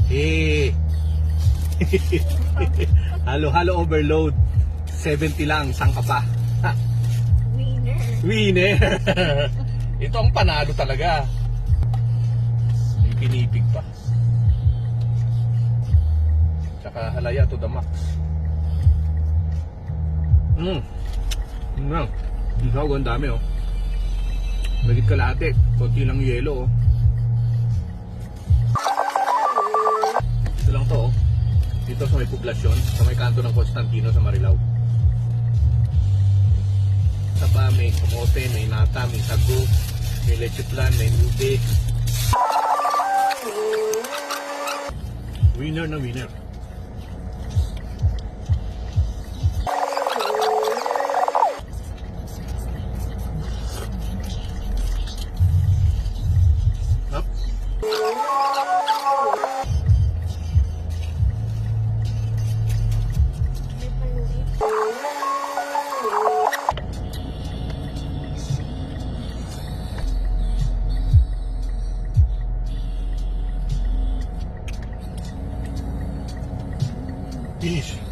Eh. Halo-halo overload. 70 lang, isang ka pa. Ha, Winner. winner. Ito ang panalo talaga. May pinipig pa. Tsaka halaya to the max. Ang dami oh. Magit kalahati. Konti lang yelo oh. Ito lang to oh. Dito sa may poblasyon, sa may kanto ng Constantino sa Marilao. Saba, may kamote, may nata, may sago, may leche plan, may ube. Winner na winner. Up. May paluin. Finish.